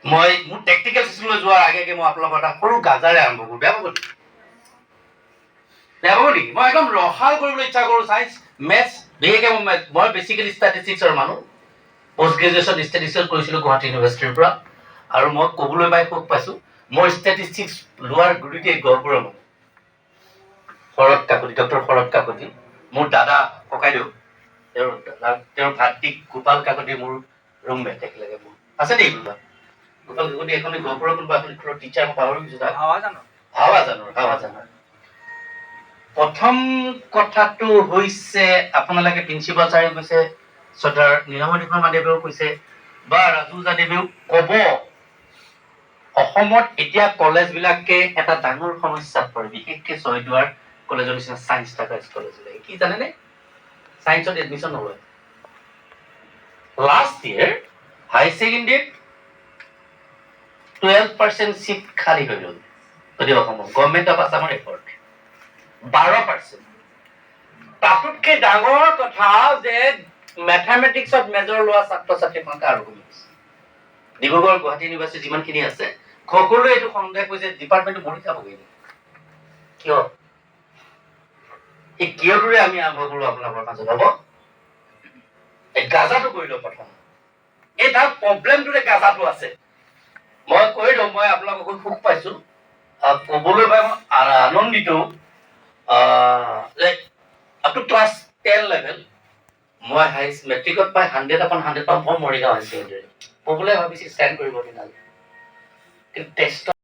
মই মোৰ টেকনিকেল ছিষ্টেমলৈ যোৱাৰ আগে মই আপোনালোকৰ এটা সৰু গাজাৰে আৰম্ভ কৰোঁ। বেয়া পাব নেকি? বেয়া পাব নেকি? মই একদম ৰসাল কৰিবলৈ ইচ্ছা কৰোঁ চায়েন্স মেথছ, বিশেষকৈ মই বেচিকেলি ষ্টেটিষ্টিক্সৰ মানুহ। পষ্ট গ্ৰেজুৱেশ্যন ষ্টেটিষ্টিক্স কৰিছিলোঁ গুৱাহাটী ইউনিভাৰ্চিটিৰ পৰা, আৰু মই ক'বলৈ পাই সুখ পাইছোঁ মই ষ্টেটিষ্টিক্স লোৱাৰ গুৰিতে গহপুৰৰ মানুহ। শৰৎ কাকতি, ডক্টৰ শৰৎ কাকতি মোৰ দাদা ককাইদেউ, তেওঁৰ ভাতৃক গোপাল কাকতি মোৰ ৰুমমেট একেলগে মোৰ আছে দেই। গোপাল কাকতি এখন গহপুৰৰ কোনোবা এখন টিচাৰ মই পাহৰি গৈছোঁ তাক। হাৱাজানৰ। প্ৰথম কথাটো হৈছে আপোনালোকে প্ৰিন্সিপাল ছাৰে কৈছে, শ্ৰদ্ধাৰ নীলমণি শৰ্মাদেৱেও কৈছে বা ৰাজু যাদৱেও ক'ব, অসমত এতিয়া কলেজবিলাকে এটা ডাঙৰ সমস্যাত পৰে, বিশেষকৈ ছয়দুৱাৰ কলেজৰ নিচিনা ছায়েন্স থকা কলেজ বিলাকে। কি জানেনে? ছায়েন্সত এডমিশ্যন নলয়। লাষ্ট ইয়েৰ হাই ছেকেণ্ডেৰীত 12% চিট খালী হৈ গ'ল। যদি অসমত গভৰ্ণমেণ্ট অফ আছামৰ ৰেকৰ্ড 12%। তাতোতকৈ ডাঙৰ কথা যে মেথামেটিক্সত মেজৰ লোৱা ছাত্ৰ ছাত্ৰীৰ সংখ্যা আৰু কমি গৈছে। ডিব্ৰুগড় গুৱাহাটী ইউনিভাৰ্চিটি যিমানখিনি আছে সকলোৱে এইটো সন্দেহ কৰিছে ডিপাৰ্টমেণ্টটো মৰি যাবগৈ। কিয়? এই কিয়টোৰে আমি আৰম্ভ কৰোঁ আপোনালোকৰ মাজত। হ'ব, এই গাজাটো কৰি লওঁ প্ৰথম। এই তাৰ প্ৰব্লেমটোৰে গাজাটো আছে। মই কৈ দিওঁ, মই আপোনালোকক সুখ পাইছোঁ, ক'বলৈ পাই মই আনন্দিত যে আপ টু ক্লাছ 10 লেভেল মই হাইষ্ট মেট্ৰিকত পাই 100/100 পাম। মই মৰিগাঁও হাই ছেকেণ্ডেৰী ক'বলৈ ভাবিছোঁ ষ্টেণ্ড কৰিব দিনালে, কিন্তু টেষ্টত